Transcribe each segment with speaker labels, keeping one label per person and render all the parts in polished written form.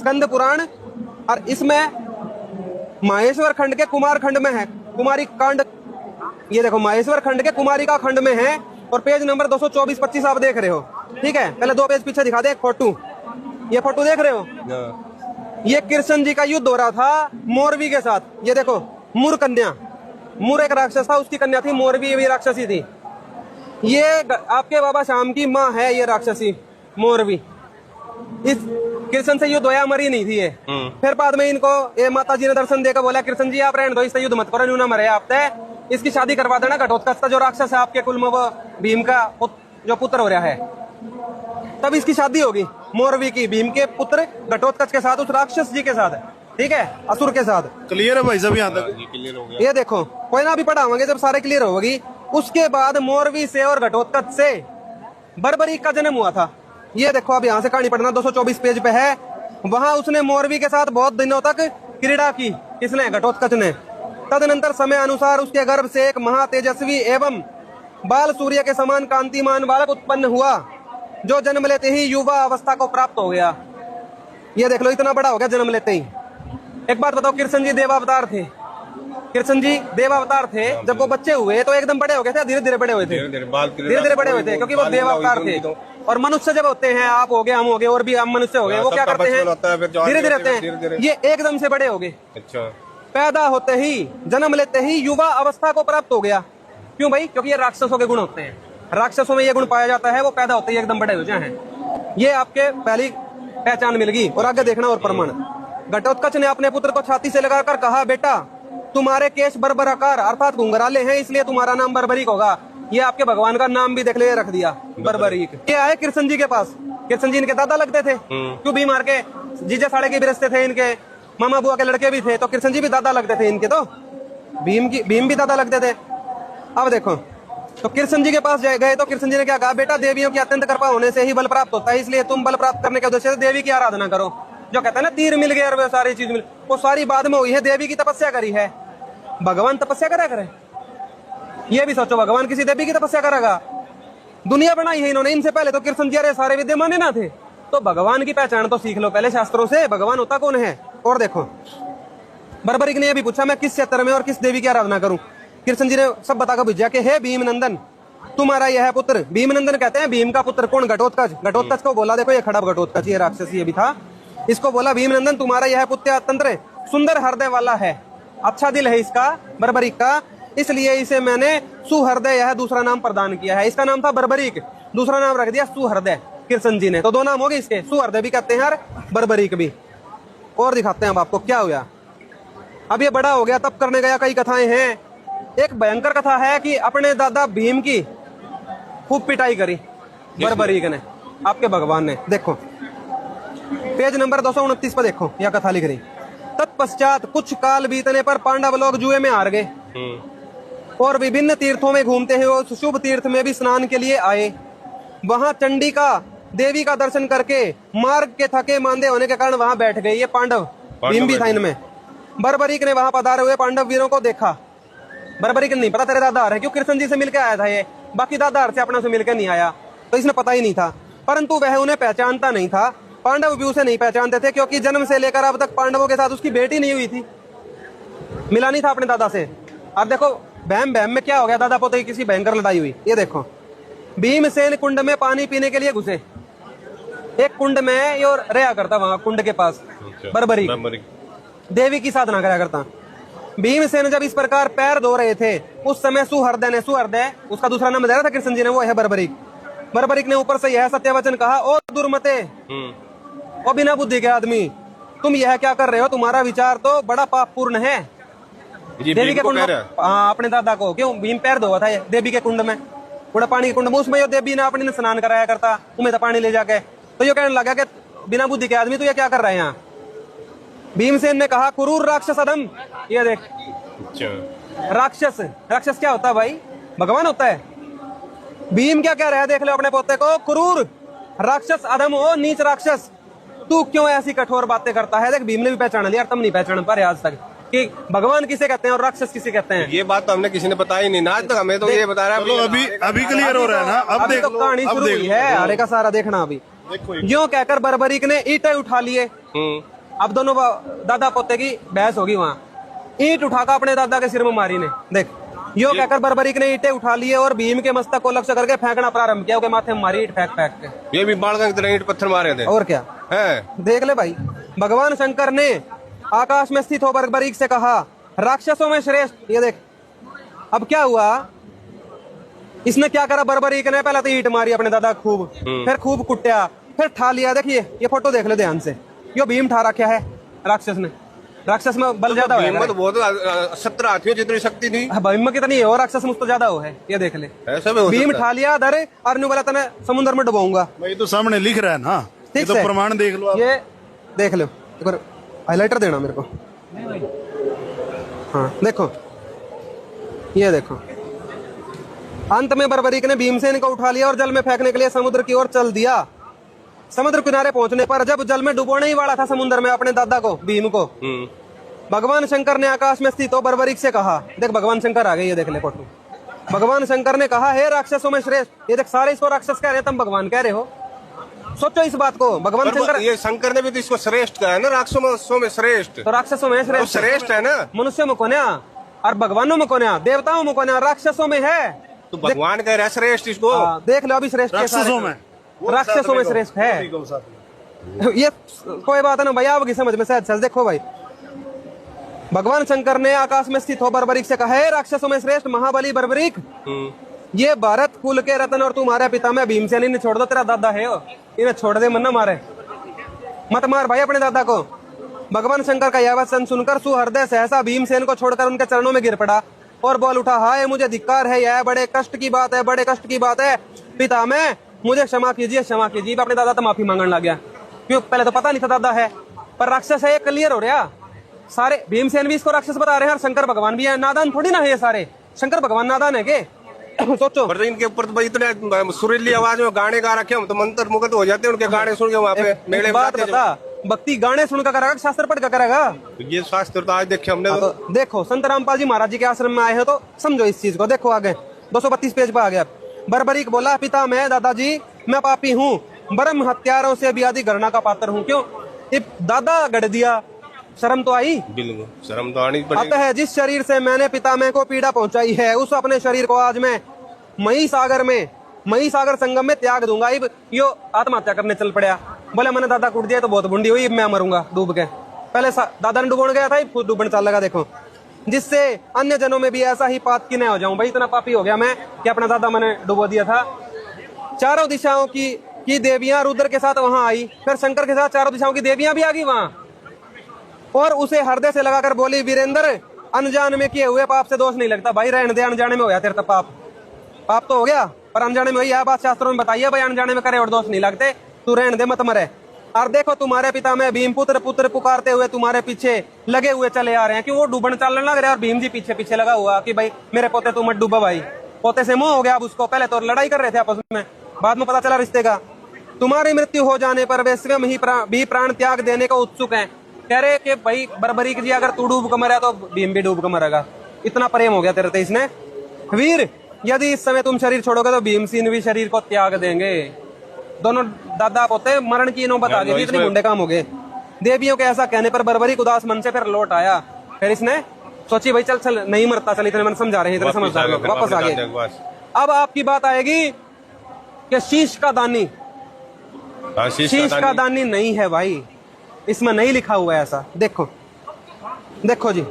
Speaker 1: स्कंद पुराण, और इसमें माहेश्वर खंड के कुमार खंड में है, कुमारी कांड। ये देखो माहेश्वर खंड के कुमारी का खंड में है, और पेज नंबर 224-25 आप देख रहे हो। ठीक है, पहले 2 पेज पीछे दिखा दे। फोटो, ये फोटो देख रहे हो, ये कृष्ण जी का युद्ध हो रहा था मोरवी के साथ। ये देखो मुर कन्या, मुर एक राक्षस था, उसकी कन्या थी मोरवी, भी राक्षसी थी। ये आपके बाबा श्याम की माँ है, ये राक्षसी मोरवी। इस कृष्ण से युद्ध होया, मरी नहीं थी ये। फिर बाद में इनको ये माता जी ने दर्शन देकर बोला, कृष्ण जी आप रहने दो, इससे युद्ध मत करो, न्यू ना मरे आप, इसकी शादी करवा देना। घटोत्कच जो राक्षस है आपके कुल में, वो भीम का जो पुत्र हो रहा है, तब इसकी शादी होगी मोरवी की, भीम के पुत्र घटोत्कच के साथ, उस राक्षस जी के साथ। ठीक है, असुर के साथ।
Speaker 2: क्लियर है भाई साहब यहाँ तक?
Speaker 1: क्लियर हो गया। ये देखो कोई ना, अभी पढ़ावांगे जब सारे क्लियर होगी। उसके बाद मोरवी से और घटोत्कच से बर्बरीक का जन्म हुआ था। ये देखो अब यहाँ से कहानी पढ़ना, 224 पेज पे है। वहां उसने मोरवी के साथ बहुत दिनों तक क्रीड़ा की, किसने? घटोत्कच ने। तदनंतर समय अनुसार उसके गर्भ से एक महातेजस्वी एवं बाल सूर्य के समान कांतिमान बालक उत्पन्न हुआ, जो जन्म लेते ही युवा अवस्था को प्राप्त हो गया। ये देख लो, इतना बड़ा हो गया जन्म लेते ही। एक बात बताओ, कृष्ण जी देवावतार थे, कृष्ण जी देवावतार थे। जब वो बच्चे हुए तो एकदम बड़े हो गए थे, धीरे धीरे बड़े हुए थे, धीरे धीरे बड़े हुए थे, क्योंकि वो देवावतार थे। और मनुष्य जब होते हैं, आप हो गए, हम हो गए, और भी हम मनुष्य हो गए, वो क्या करते हैं? धीरे धीरे होते हैं। ये एकदम से बड़े हो गए। अच्छा, पैदा होते ही, जन्म लेते ही युवा अवस्था को प्राप्त हो गया। क्यों भाई? क्योंकि ये राक्षसों के गुण होते हैं, राक्षसों में ये गुण पाया जाता है, वो पैदा होते ही एकदम बड़े हो जाए। ये आपके पहली पहचान मिल गई। और आगे देखना और प्रमाण। घटोत्कच ने अपने पुत्र को छाती से लगाकर कहा, बेटा तुम्हारे केश बर्बराकार अर्थात घुंघराले हैं, इसलिए तुम्हारा नाम बर्बरीक होगा। ये आपके भगवान का नाम भी देख ले, रख दिया बर्बरीक। ये आए कृष्ण जी के पास, कृष्ण जी इनके दादा लगते थे, क्यों भीम मार के जीजे साड़े के भी रिश्ते थे, इनके मामा बुआ के लड़के भी थे, तो कृष्ण जी भी दादा लगते थे इनके। तो भीम भी दादा लगते थे। अब देखो, तो कृष्ण जी के पास गए तो कृष्ण जी ने क्या कहा, बेटा देवियों की अत्यंत कृपा होने से ही बल प्राप्त होता है, इसलिए तुम बल प्राप्त करने के उद्देश्य से देवी की आराधना करो। जो कहते हैं ना तीर मिल गए और वो सारी चीज मिल, वो सारी बाद में हुई है, देवी की तपस्या करी है। भगवान तपस्या करा करे? ये भी सोचो, भगवान किसी देवी की तपस्या करेगा? दुनिया बनाई है इन्होंने, इनसे पहले तो कृष्ण जी अरे सारे विद्यमान ना थे। तो भगवान की पहचान तो सीख लो पहले शास्त्रों से, भगवान होता कौन है। और देखो बर्बरीक ने यह भी पूछा, मैं किस क्षेत्र में और किस देवी की आराधना करूं? कृष्ण जी ने सब बताकर भेजा कि हे भीमनंदन, तुम्हारा यह है पुत्र। भीमनंदन कहते हैं भीम का पुत्र कौन? घटोत्कच। घटोत्कच को बोला, देखो ये खड़ा घटोत्कच, ये राक्षस ये भी था, इसको बोला भीमनंदन तुम्हारा यह पुत्र अत्यंत सुंदर हृदय वाला है, अच्छा दिल है इसका, बर्बरीक का, इसलिए इसे मैंने सुहृदय यह दूसरा नाम प्रदान किया है। इसका नाम था बर्बरीक, दूसरा नाम रख दिया सुहृदय कृष्ण जी ने। तो 2 नाम हो गए इसके, सुहृदय भी कहते हैं और बर्बरीक भी। और दिखाते हैं अब आपको क्या हुआ। अब ये बड़ा हो गया, तब करने गया, कई कथाएं हैं। एक भयंकर कथा है कि अपने दादा भीम की खूब पिटाई करी बर्बरीक ने, आपके भगवान ने। देखो पेज नंबर 229 पर देखो, यह कथा लिख रही। तत्पश्चात कुछ काल बीतने पर पांडव लोग जुए में हार गए और विभिन्न तीर्थों में घूमते हुए उस शुभ तीर्थ में भी स्नान के लिए आए। वहां चंडिका देवी का दर्शन करके मार्ग के थके मांदे होने के कारण वहां बैठ गए। ये पांडव, भीम भी था इनमें। बर्बरीक ने वहां पधारे हुए पांडव वीरों को देखा। बर्बरीक नहीं पता तेरे दादा है, क्यों कृष्ण जी से मिलकर आया था ये, बाकी दादा से अपने से मिलकर नहीं आया, तो इसने पता ही नहीं था। परंतु वह उन्हें पहचानता नहीं था, पांडव भी उसे नहीं पहचानते थे, क्योंकि जन्म से लेकर अब तक पांडवों के साथ उसकी भेंट ही नहीं हुई थी, मिला नहीं था अपने दादा से। अब देखो बहम बहम में क्या हो गया, दादा पोते की किसी भयंकर लड़ाई हुई। ये देखो भीमसेन कुंड में पानी पीने के लिए घुसे, एक कुंड में ये रहा करता, वहां कुंड के पास बर्बरीक देवी की साधना करा करता। भीमसेन जब इस प्रकार पैर धो रहे थे, उस समय सुहृदय उसका दूसरा नाम दे रहा था कृष्ण जी ने, वो है बर्बरीक। बर्बरीक ने ऊपर से यह सत्य वचन कहा, ओ दुर्मते, ओ बिना बुद्धि के आदमी, तुम यह क्या कर रहे हो? तुम्हारा विचार तो बड़ा पापपूर्ण है। देवी के कुंड में, अपने दादा को, क्यों भीम पैर धोआ था देवी के कुंड में, पूरा पानी के कुंड में, उसमें देवी ने अपने स्नान कराया करता, तुम्हें तो पानी ले जाके। तो ये कहने लगा कि बिना बुद्धि के आदमी, तो ये क्या कर रहा है यहाँ? भीमसेन ने कहा, कुरूर राक्षस अधम। ये देख, राक्षस, राक्षस क्या होता है भाई? भगवान होता है। भीम क्या कह रहा है, देख लो अपने पोते को, कुरूर राक्षस अधम हो, नीच राक्षस, तू क्यों ऐसी कठोर बातें करता है? देख भीम ने भी पहचान लिया, तुम नहीं पहचान पा रहे आज तक कि भगवान किसे कहते हैं और राक्षस किसे कहते हैं।
Speaker 3: ये बात तो हमने किसी ने बताया ही नहीं ना आज तक, हमें तो ये बता रहा है।
Speaker 2: अभी क्लियर हो रहा है ना? अब
Speaker 1: तो कहानी शुरू हुई है, अरे का सारा देखना। अभी यूं कहकर बर्बरीक ने ईंटें उठा लिए। अब दोनों दादा पोते की बहस होगी वहां। ईंट उठाकर अपने दादा के सिर में मारी ने। देख, यूं कहकर बर्बरीक ने ईंटें उठा लिए और भीम के मस्तक को लक्ष्य करके फेंकना प्रारंभ किया। उसके माथे में मारी ईंट फेंक फेंक के।
Speaker 3: ये भी बालगंज की तरह ईंट पत्थर मारे थे
Speaker 1: और क्या
Speaker 3: है।
Speaker 1: देख ले भाई। भगवान शंकर ने आकाश में स्थित हो बर्बरीक से कहा, राक्षसों में श्रेष्ठ। ये देख अब क्या हुआ, इसने क्या करा, बर्बरीक ने पहले तो ईंट मारी अपने दादा खूब, फिर खूब कुट्या, फिर ठा लिया। देखिए ये फोटो देख ले ध्यान से, यो भीम ठा रखा है राक्षस ने। राक्षस में बल ज्यादा है,
Speaker 3: बहुत 17 हाथियों जितनी शक्ति थी।
Speaker 1: भीम में कितनी है और राक्षस मुझ तो ज्यादा हो है। ये देख ले,
Speaker 3: ऐसा भी हो
Speaker 1: भीम
Speaker 3: सकता
Speaker 1: ठा लिया धर और नु बोला तने समुद्र में डुबाऊंगा।
Speaker 2: भाई तो सामने लिख रहा है ना, ये तो प्रमाण देख लो आप।
Speaker 1: ये देख लो, एक बार हाइलाइटर देना मेरे को। हाँ देखो, ये देखो। अंत में बर्बरीक ने भीमसेन को उठा लिया और जल में फेंकने के लिए समुद्र की ओर चल दिया। समुद्र किनारे पहुंचने पर जब जल में डुबोने ही वाला था समुद्र में अपने दादा को, भीम को, भगवान शंकर ने आकाश में स्थित हो बर्बरीक से कहा। देख भगवान शंकर आ गए, ये देख ले फोटो। भगवान शंकर ने कहा, हे राक्षसों में श्रेष्ठ। ये देख सारे इसको राक्षस कह रहे हैं, तुम भगवान कह रहे हो। सोचो इस बात को। भगवान शंकर,
Speaker 3: ये शंकर ने भी तो इसको श्रेष्ठ कहा है ना, राक्षसों में श्रेष्ठ।
Speaker 1: तो राक्षसों में श्रेष्ठ,
Speaker 3: श्रेष्ठ है ना।
Speaker 1: मनुष्य में कोन्या और भगवानों में कोन्या, देवताओं में कोन्या, राक्षसों में है।
Speaker 3: तो भगवान कह रहा है श्रेष्ठ इसको।
Speaker 1: देख लो अभी श्रेष्ठ
Speaker 2: राक्षसों में,
Speaker 1: राक्षसों में श्रेष्ठ है। ये कोई बात है ना भैया, आपकी समझ में शायद। देखो भाई, भगवान शंकर ने आकाश में स्थित हो बर्बरीक से कहा, हे राक्षसों में श्रेष्ठ महाबली बर्बरीक, ये भारत कुल के रत्न और तुम्हारे पिता में भीमसेन, इन्हें छोड़ दो, तेरा दादा है वो, इन्हें छोड़ दे, मन न मारे, मत मार भाई अपने दादा को। भगवान शंकर का यह वचन सुनकर सुहृदय सहसा भीमसेन को छोड़कर उनके चरणों में गिर पड़ा और बोल उठा, हाय मुझे धिक्कार है, यह बड़े कष्ट की बात है, बड़े कष्ट की बात है। पिता में मुझे क्षमा कीजिए, क्षमा कीजिए। अपने दादा तो माफी मांगने लग गया, क्यों पहले तो पता नहीं था दादा है, पर राक्षस है, ये क्लियर हो रहा। सारे भीमसेन भी इसको राक्षस बता रहे हैं और शंकर भगवान भी है। नादान थोड़ी ना है ये सारे, शंकर भगवान नादान है के? सोचो।
Speaker 3: पर इनके ऊपर तो इतने सुरीली आवाज में गाने गा रखे, हम तो मंत्र मुग्ध हो जाते हैं उनके गाने सुन के। वहाँ पे मेले
Speaker 1: बात बता, भक्ति गाने सुनकर करेगा, शास्त्र पढ़ कर करेगा?
Speaker 3: ये शास्त्र तो आज देखे हमने।
Speaker 1: तो देखो संत रामपाल जी महाराज जी के आश्रम में आए हो तो समझो इस चीज को। देखो आगे 232 पेज पर आ गया। बर्बरीक बोला, पिता मैं दादाजी मैं पापी हूँ, ब्रह्म हत्यारों से भी आदि घृणा का पात्र हूँ। क्यों? दादा गढ़ दिया, शर्म तो आई?
Speaker 3: बिल्कुल शर्म तो आनी पड़ेगी।
Speaker 1: अतः जिस शरीर से मैंने पितामह को पीड़ा पहुंचाई है, उस अपने शरीर को आज मैं मही सागर संगम में त्याग दूंगा। अब यो आत्महत्या करने चल पड़ा। बोले मैंने दादा कूट दिया तो बहुत बुंडी हुई, मैं मरूंगा डूब के। पहले दादा ने डूबने गया था, खुद डूबने चल लगा। देखो, जिससे अन्य जनों में भी ऐसा ही पाप की न हो जाऊं। भाई इतना पापी हो गया मैं कि अपना दादा मैंने डुबो दिया था। चारों दिशाओं की देवियां रुद्र के साथ वहां आई, फिर शंकर के साथ चारों दिशाओं की देवियां भी आ गई वहां, और उसे हृदय से लगाकर बोली, वीरेंद्र अनजान में किए हुए पाप से दोष नहीं लगता। भाई रहने दे, अनजाने में हो गया तेरे तो पाप तो हो गया, पर अनजाने में हुई। यह बात शास्त्रों में बताइए भाई, अनजाने में करे और दोष नहीं लगते। तू रहने दे, मत मरे। और देखो तुम्हारे पिता में भीम पुत्र पुत्र पुकारते हुए तुम्हारे पीछे लगे हुए चले आ रहे हैं कि वो डूबने चलने लग रहे हैं और भीम जी पीछे पीछे लगा हुआ कि भाई मेरे पोते तू मत डूबा। भाई पोते से मोह हो गया अब उसको। पहले तो लड़ाई कर रहे थे आपस में, बाद में पता चला रिश्ते का। तुम्हारी मृत्यु हो जाने पर वे स्वयं ही भी प्राण त्याग देने को उत्सुक हैं। कह रहे कि भाई बर्बरीक जी अगर तू डूब कर मरा तो भीम भी डूब कर मरेगा। इतना प्रेम हो गया तेरे से इसने। वीर यदि इस समय तुम शरीर छोड़ोगे तो भीमसेन भी शरीर को त्याग देंगे। दोनों दादा पोते मरण की नौबत आ गई, इतने गुंडे काम हो गए। देवियों के ऐसा कहने पर बर्बरीक उदास मन से फिर लौट आया। फिर इसने सोची भाई चल नहीं मरता, चल इतने मन समझा रहे हैं, इतने समझदार लोग, वापस आ गए। अब आपकी बात आएगी कि शीश का दानी, शीश का दानी नहीं है भाई, इसमें नहीं लिखा हुआ है ऐसा। देखो जी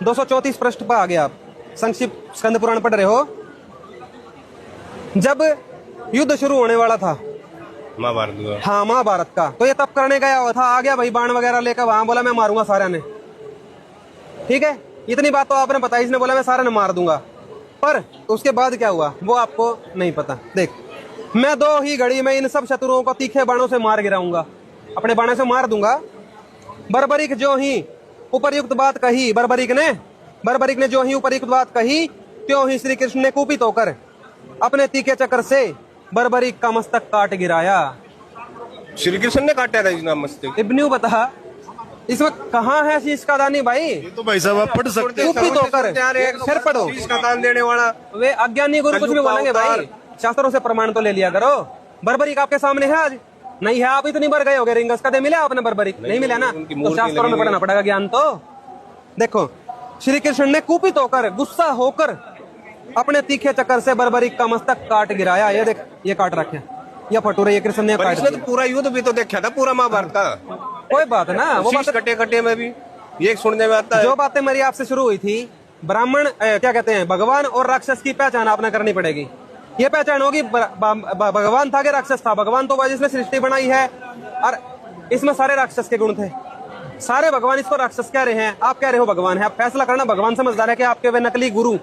Speaker 1: 234 पृष्ठ पर आ गया। आप संक्षिप्त स्कंद पुराण पढ़ रहे हो। जब युद्ध शुरू होने वाला था
Speaker 3: महाभारत,
Speaker 1: हाँ महाभारत का, तो ये तप करने गया हुआ था। आ गया भाई बाण वगैरह लेकर वहां, बोला मैं मारूंगा सारे ने। ठीक है, इतनी बात तो आपने बताई। इसने बोला मैं सारे ने मार दूंगा, पर उसके बाद क्या हुआ वो आपको नहीं पता। देख, मैं 2 ही घड़ी में इन सब शत्रुओं को तीखे बाणों से मार गिराऊंगा, अपने बाणों से मार दूंगा। बर्बरीक जो ही उपर्युक्त बात कही, बर्बरीक ने जो ही उपर्युक्त बात कही, त्यों ही श्री कृष्ण ने कुपित होकर अपने तीखे चक्र से बर्बरीक का मस्तक काट गिराया।
Speaker 3: श्री कृष्ण ने काटा था इसका मस्तक।
Speaker 1: इब्न्यू बता, इसमें कहाँ है शीश का दानी भाई?
Speaker 2: ये तो भाई साहब आप पढ़ सकते हैं।
Speaker 1: कुपित होकर फिर पढ़ो।
Speaker 3: शीश का दान देने वाला
Speaker 1: वे अज्ञानी गुरु कुछ भी बोलेंगे भाई, शास्त्रों से प्रमाण तो ले लिया करो। बर्बरीक आपके सामने है आज, नहीं है, आप इतनी बार गए हो गए रिंगस, कदे मिले आपने बर्बरी? नहीं मिला ना,
Speaker 3: उनकी
Speaker 1: तो
Speaker 3: मूर्ति
Speaker 1: शास्त्रों में
Speaker 3: लगी
Speaker 1: पढ़ना पड़ेगा ज्ञान तो। देखो श्री कृष्ण ने कुपित होकर, गुस्सा होकर अपने तीखे चक्कर से बर्बरी का मस्तक काट गिराया। ये देख, ये काट रखे, ये फटूरे, ये कृष्ण ने
Speaker 3: पर
Speaker 1: काट
Speaker 3: इसने
Speaker 1: दिए।
Speaker 3: तो पूरा युद्ध भी तो देखा था, पूरा महाभारत का।
Speaker 1: कोई बात ना, वो बात
Speaker 3: कटे कटे में भी ये सुनने में आता है।
Speaker 1: जो बातें मेरी आपसे शुरू हुई थी, ब्राह्मण क्या कहते हैं, भगवान और राक्षस की पहचान आपने करनी पड़ेगी। ये पहचान होगी भगवान था कि राक्षस था। भगवान तो वह जिसने सृष्टि बनाई है, और इसमें सारे राक्षस के गुण थे, सारे भगवान इसको राक्षस कह रहे हैं, आप कह रहे हो भगवान है। आप फैसला करना, भगवान समझदार है कि आपके वे नकली गुरु जो